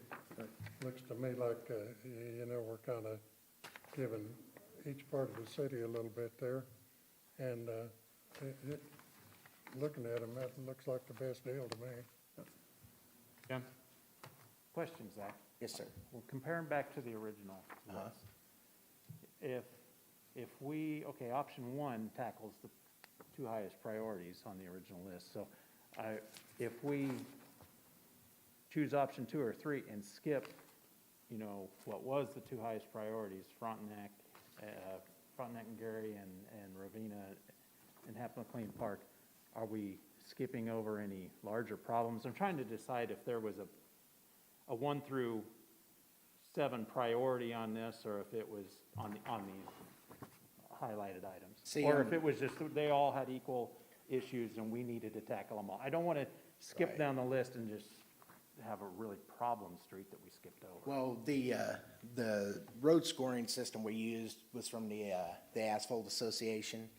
Speaker 18: Looks to me like, you know, we're kind of giving each part of the city a little bit there. And looking at them, that looks like the best deal to me.
Speaker 1: Jim?
Speaker 10: Question, Zach.
Speaker 17: Yes, sir.
Speaker 10: Well, comparing back to the original list, if we, okay, option 1 tackles the 2 highest priorities on the original list. So if we choose option 2 or 3 and skip, you know, what was the 2 highest priorities, Frontenac and Gary and Ravina and Half McLean Park, are we skipping over any larger problems? I'm trying to decide if there was a 1 through 7 priority on this, or if it was on the highlighted items.
Speaker 17: See,
Speaker 10: Or if it was just, they all had equal issues and we needed to tackle them all. I don't want to skip
Speaker 17: Right.
Speaker 10: down the list and just have a really problem street that we skipped over.
Speaker 17: Well, the road scoring system we used was from the Asphalt Association.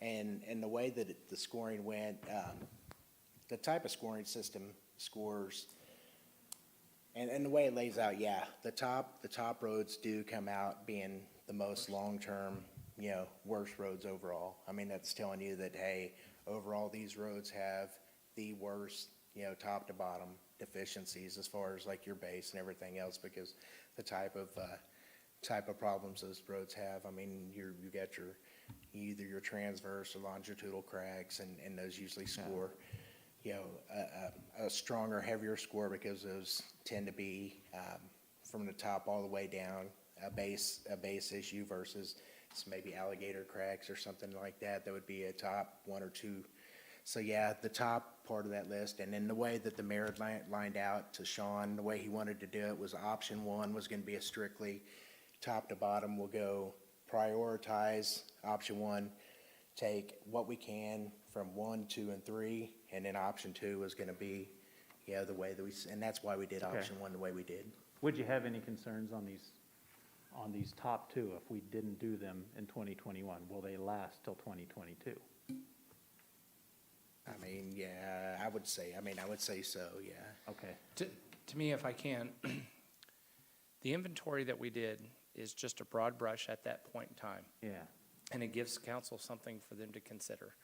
Speaker 17: And the way that the scoring went, the type of scoring system scores, and the way it lays out, yeah, the top roads do come out being the most long-term, you know, worst roads overall. I mean, that's telling you that, hey, overall, these roads have the worst, you know, top to bottom deficiencies as far as like your base and everything else, because the type of problems those roads have. I mean, you got either your transverse or longitudinal cracks, and those usually score, you know, a stronger, heavier score because those tend to be from the top all the way down, a base issue versus maybe alligator cracks or something like that. That would be a top 1 or 2. So yeah, the top part of that list, and then the way that the mayor lined out to Sean, the way he wanted to do it was option 1 was going to be a strictly top to bottom. We'll go prioritize option 1, take what we can from 1, 2, and 3, and then option 2 was going to be, yeah, the way that and that's why we did
Speaker 10: Okay.
Speaker 17: option 1 the way we did.
Speaker 10: Would you have any concerns on these top 2 if we didn't do them in 2021? Will they last till 2022?
Speaker 17: I mean, yeah, I would say so, yeah.
Speaker 10: Okay.
Speaker 8: To me, if I can, the inventory that we did is just a broad brush at that point in time.
Speaker 10: Yeah.
Speaker 8: And it gives council something for them to consider.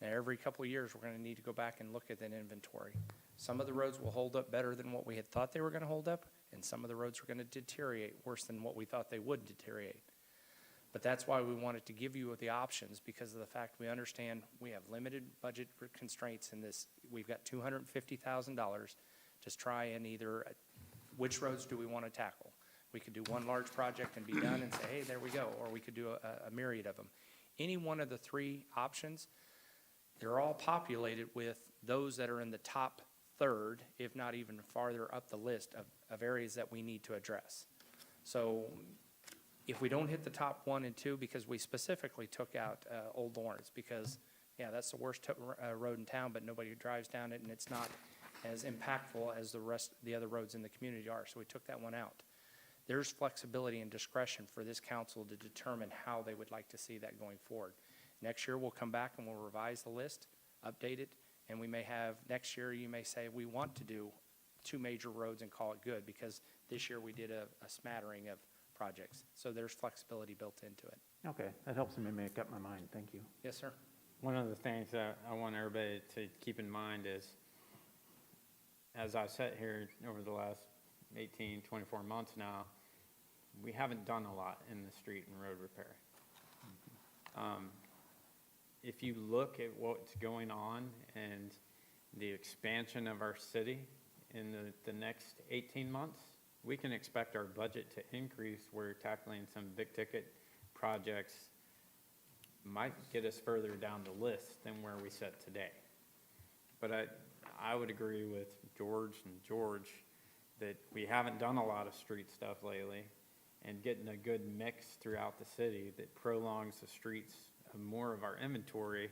Speaker 8: Now, every couple of years, we're going to need to go back and look at that inventory. Some of the roads will hold up better than what we had thought they were going to hold up, and some of the roads are going to deteriorate worse than what we thought they would deteriorate. But that's why we wanted to give you the options, because of the fact we understand we have limited budget constraints in this. We've got $250,000 to try and either, which roads do we want to tackle? We could do one large project and be done and say, hey, there we go, or we could do a myriad of them. Any one of the 3 options, they're all populated with those that are in the top third, if not even farther up the list of areas that we need to address. So if we don't hit the top 1 and 2, because we specifically took out Old Lawrence, because, yeah, that's the worst road in town, but nobody drives down it, and it's not as impactful as the other roads in the community are, so we took that one out. There's flexibility and discretion for this council to determine how they would like to see that going forward. Next year, we'll come back and we'll revise the list, update it, and we may have, next year, you may say, we want to do 2 major roads and call it good, because this year we did a smattering of projects. So there's flexibility built into it.
Speaker 10: Okay, that helps me make up my mind. Thank you.
Speaker 8: Yes, sir.
Speaker 1: One of the things that I want everybody to keep in mind is, as I've sat here over the last 18, 24 months now, we haven't done a lot in the street and road repair. If you look at what's going on and the expansion of our city in the next 18 months, we can expect our budget to increase. We're tackling some big ticket projects might get us further down the list than where we sit today. But I would agree with George and George that we haven't done a lot of street stuff lately, and getting a good mix throughout the city that prolongs the streets of more of our inventory.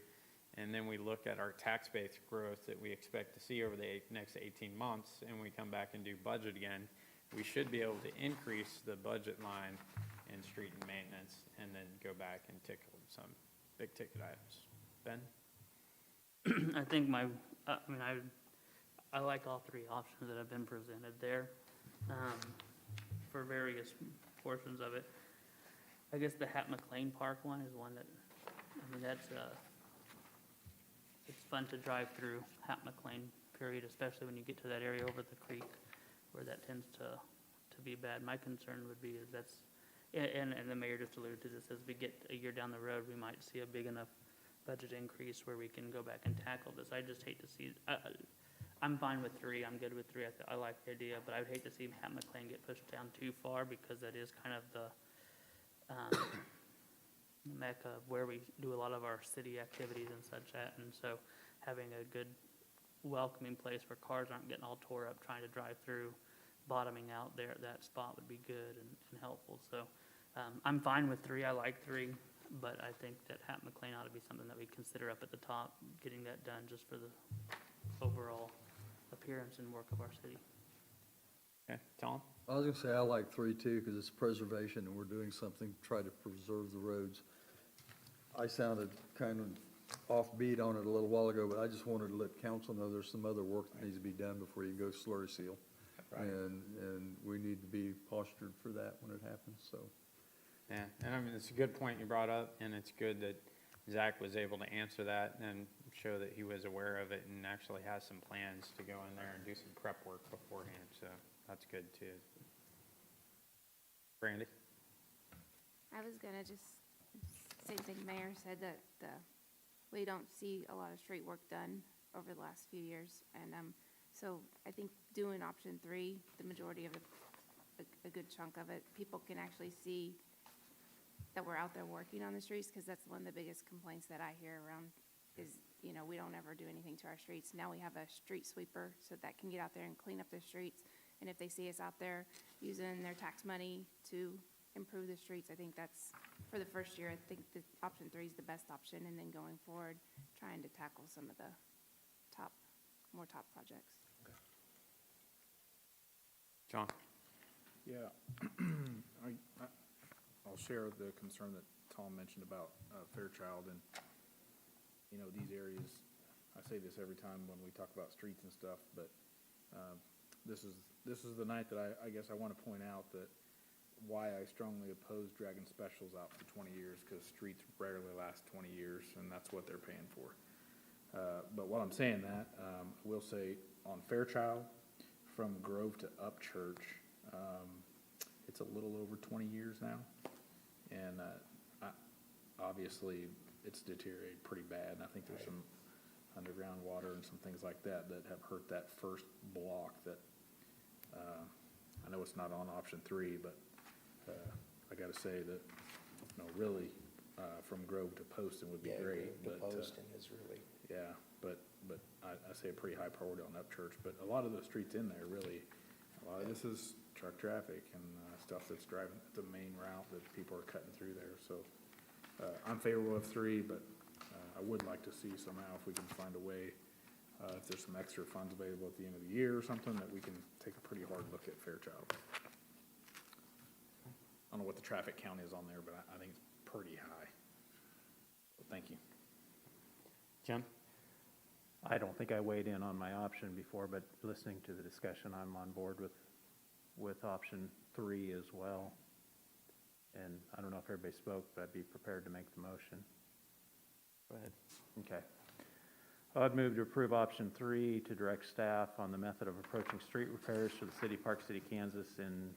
Speaker 1: And then we look at our tax base growth that we expect to see over the next 18 months, and we come back and do budget again, we should be able to increase the budget line in street and maintenance, and then go back and tickle some big ticket items. Ben?
Speaker 15: I think I like all three options that have been presented there, for various portions of it. I guess the Hat McLean Park one is one that, it's fun to drive through Hat McLean, period, especially when you get to that area over the creek where that tends to be bad. My concern would be is and the mayor just alluded to this, as we get a year down the road, we might see a big enough budget increase where we can go back and tackle this. I just hate to see, I'm fine with 3, I'm good with 3, I like the idea, but I would hate to see Hat McLean get pushed down too far, because that is kind of the mecca of where we do a lot of our city activities and such at, and so having a good welcoming place where cars aren't getting all tore up trying to drive through, bottoming out there at that spot would be good and helpful. So I'm fine with 3, I like 3, but I think that Hat McLean ought to be something that we consider up at the top, getting that done just for the overall appearance and work of our city.
Speaker 1: Okay, Tom?
Speaker 5: I was gonna say I like 3 too, because it's preservation and we're doing something to try to preserve the roads. I sounded kind of offbeat on it a little while ago, but I just wanted to let council know there's some other work that needs to be done before you go slurry seal.
Speaker 1: Right.
Speaker 5: And we need to be postured for that when it happens, so.
Speaker 1: Yeah, and I mean, it's a good point you brought up, and it's good that Zach was able to answer that and show that he was aware of it and actually has some plans to go in there and do some prep work beforehand, so that's good too. Brandy?
Speaker 13: I was gonna just, same thing Mayor said, that we don't see a lot of street work done over the last few years. And so I think doing option 3, the majority of it, a good chunk of it, people can actually see that we're out there working on the streets, because that's one of the biggest complaints that I hear around is, we don't ever do anything to our streets. Now we have a street sweeper, so that can get out there and clean up the streets. And if they see us out there using their tax money to improve the streets, I think that's, for the first year, I think the option 3 is the best option. And then going forward, trying to tackle some of the more top projects.
Speaker 1: John?
Speaker 9: Yeah. I'll share the concern that Tom mentioned about Fairchild and, these areas. I say this every time when we talk about streets and stuff, but this is the night that I guess I want to point out that why I strongly oppose dragging specials out for 20 years, because streets rarely last 20 years, and that's what they're paying for. But while I'm saying that, I will say on Fairchild, from Grove to Upchurch, it's a little over 20 years now. And obviously, it's deteriorated pretty bad. And I think there's some underground water and some things like that that have hurt that first block that, I know it's not on option 3, but I got to say that, really, from Grove to Poston would be great.
Speaker 17: Grove to Poston is really.
Speaker 9: Yeah, but I say a pretty high priority on Upchurch, but a lot of the streets in there, really, a lot of this is truck traffic and stuff that's driving the main route that people are cutting through there, so I'm favorable of 3, but I would like to see somehow if we can find a way, if there's some extra funds available at the end of the year or something, that we can take a pretty hard look at Fairchild. I don't know what the traffic count is on there, but I think it's pretty high. So thank you.
Speaker 1: Jim?
Speaker 10: I don't think I weighed in on my option before, but listening to the discussion, I'm on board with option 3 as well. And I don't know if everybody spoke, but I'd be prepared to make the motion.
Speaker 1: Go ahead.
Speaker 10: Okay. I'd move to approve option 3 to direct staff on the method of approaching street repairs for the city, Park City, Kansas in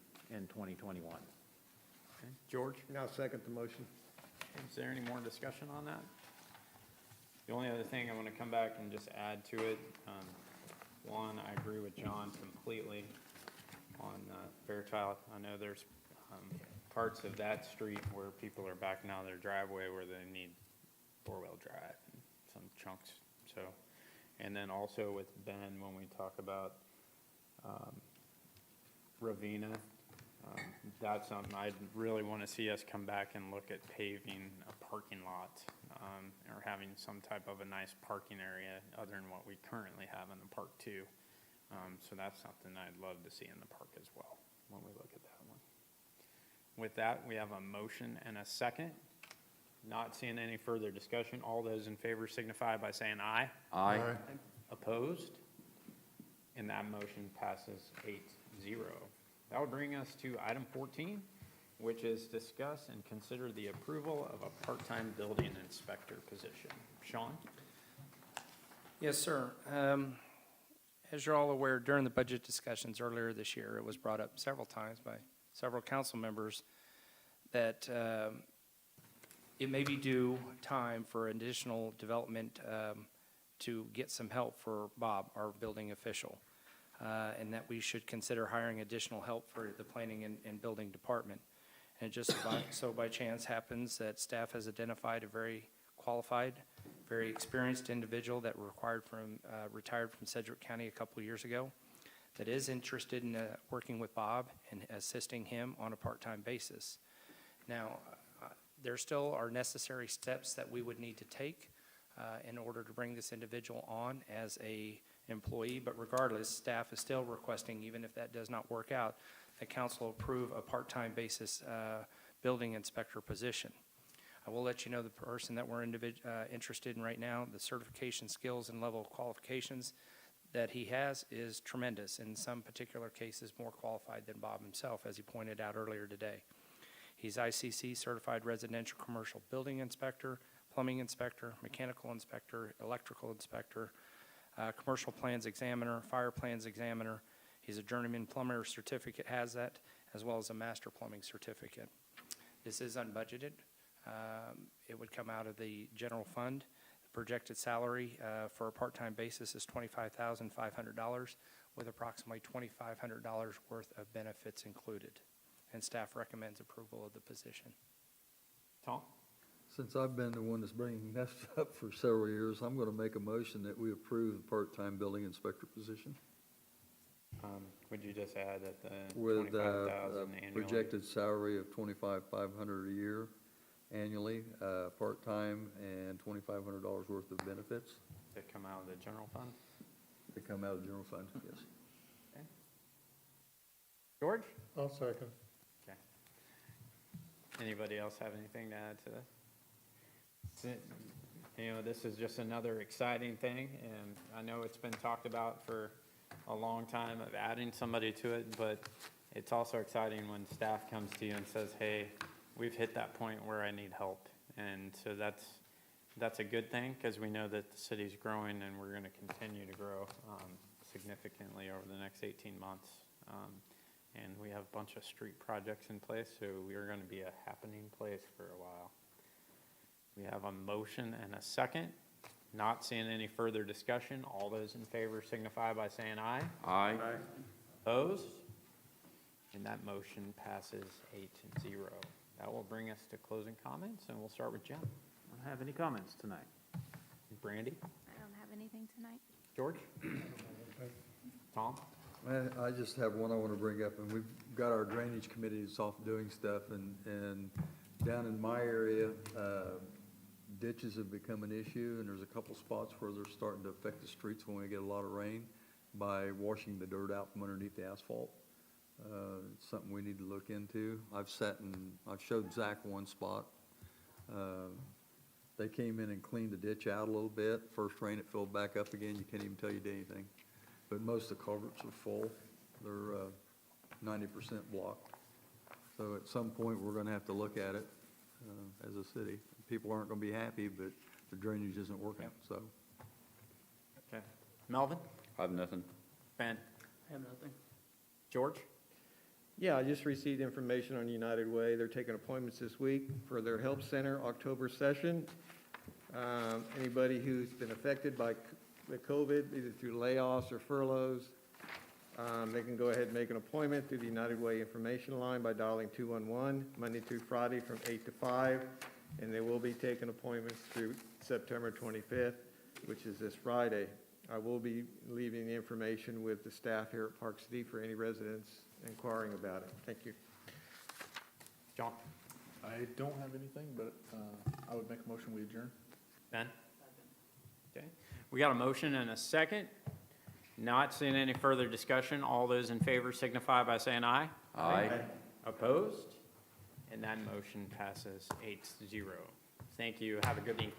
Speaker 10: 2021.
Speaker 1: Okay. George?
Speaker 19: Now second the motion.
Speaker 1: Is there any more discussion on that? The only other thing I want to come back and just add to it, one, I agree with John completely on Fairchild. I know there's parts of that street where people are backing out of their driveway where they need four-wheel drive and some chunks, so. And then also with Ben, when we talk about Ravina, that's something I'd really want to see us come back and look at paving a parking lot, or having some type of a nice parking area other than what we currently have in the park too. So that's something I'd love to see in the park as well, when we look at that one. With that, we have a motion and a second. Not seeing any further discussion. All those in favor signify by saying aye.
Speaker 5: Aye.
Speaker 1: Opposed? And that motion passes 8-0. That would bring us to item 14, which is discuss and consider the approval of a part-time building inspector position. Sean?
Speaker 8: Yes, sir. As you're all aware, during the budget discussions earlier this year, it was brought up several times by several council members that it may be due time for additional development to get some help for Bob, our building official, and that we should consider hiring additional help for the planning and building department. And it just by chance happens that staff has identified a very qualified, very experienced individual that retired from Sedgwick County a couple of years ago, that is interested in working with Bob and assisting him on a part-time basis. Now, there still are necessary steps that we would need to take in order to bring this individual on as a employee, but regardless, staff is still requesting, even if that does not work out, that council approve a part-time basis building inspector position. I will let you know the person that we're interested in right now, the certification skills and level of qualifications that he has is tremendous, in some particular cases more qualified than Bob himself, as he pointed out earlier today. He's ICC certified residential commercial building inspector, plumbing inspector, mechanical inspector, electrical inspector, commercial plans examiner, fire plans examiner. He's a journeyman plumber certificate, has that, as well as a master plumbing certificate. This is unbudgeted. It would come out of the general fund. The projected salary for a part-time basis is $25,500 with approximately $2,500 worth of benefits included. And staff recommends approval of the position.
Speaker 1: Tom?
Speaker 5: Since I've been the one that's bringing this up for several years, I'm going to make a motion that we approve the part-time building inspector position
Speaker 1: Would you just add that the
Speaker 5: with
Speaker 1: $25,000
Speaker 5: a
Speaker 1: annually?
Speaker 5: projected salary of $25,500 a year annually, part-time, and $2,500 worth of benefits.
Speaker 1: That come out of the general fund?
Speaker 5: They come out of the general fund, yes.
Speaker 1: Okay. George?
Speaker 18: I'll second.
Speaker 1: Okay. Anybody else have anything to add to this? You know, this is just another exciting thing, and I know it's been talked about for a long time of adding somebody to it, but it's also exciting when staff comes to you and says, hey, we've hit that point where I need help. And so that's a good thing, because we know that the city's growing and we're going to continue to grow significantly over the next 18 months. And we have a bunch of street projects in place, so we are going to be a happening place for a while. We have a motion and a second. Not seeing any further discussion. All those in favor signify by saying aye.
Speaker 5: Aye.
Speaker 1: Opposed? And that motion passes 8-0. That will bring us to closing comments, and we'll start with Jim.
Speaker 10: I don't have any comments tonight.
Speaker 1: Brandy?
Speaker 13: I don't have anything tonight.
Speaker 1: George? Tom?
Speaker 5: I just have one I want to bring up, and we've got our drainage committees off doing stuff, and down in my area, ditches have become an issue, and there's a couple spots where they're starting to affect the streets when we get a lot of rain by washing the dirt out from underneath the asphalt. It's something we need to look into. I've showed Zach one spot. They came in and cleaned the ditch out a little bit. First rain, it filled back up again. You can't even tell you did anything. But most of the culverts are full. They're 90% blocked. So at some point, we're gonna have to look at it as a city. People aren't gonna be happy, but the drainage isn't working, so.
Speaker 1: Okay. Melvin?
Speaker 5: I have nothing.
Speaker 1: Ben?
Speaker 15: I have nothing.
Speaker 1: George?
Speaker 19: Yeah, I just received information on United Way. They're taking appointments this week for their Help Center October session. Anybody who's been affected by the COVID, either through layoffs or furloughs, they can go ahead and make an appointment through the United Way information line by dialing 211, Monday through Friday from 8 to 5. and they will be taking appointments through September 25th, which is this Friday. I will be leaving the information with the staff here at Park City for any residents inquiring about it. Thank you.
Speaker 1: John?
Speaker 9: I don't have anything, but I would make a motion, we adjourn.
Speaker 1: Ben? Okay, we got a motion and a second. Not seeing any further discussion. All those in favor signify by saying aye.
Speaker 3: Aye.
Speaker 1: Opposed? And that motion passes 8-0. Thank you. Have a good evening.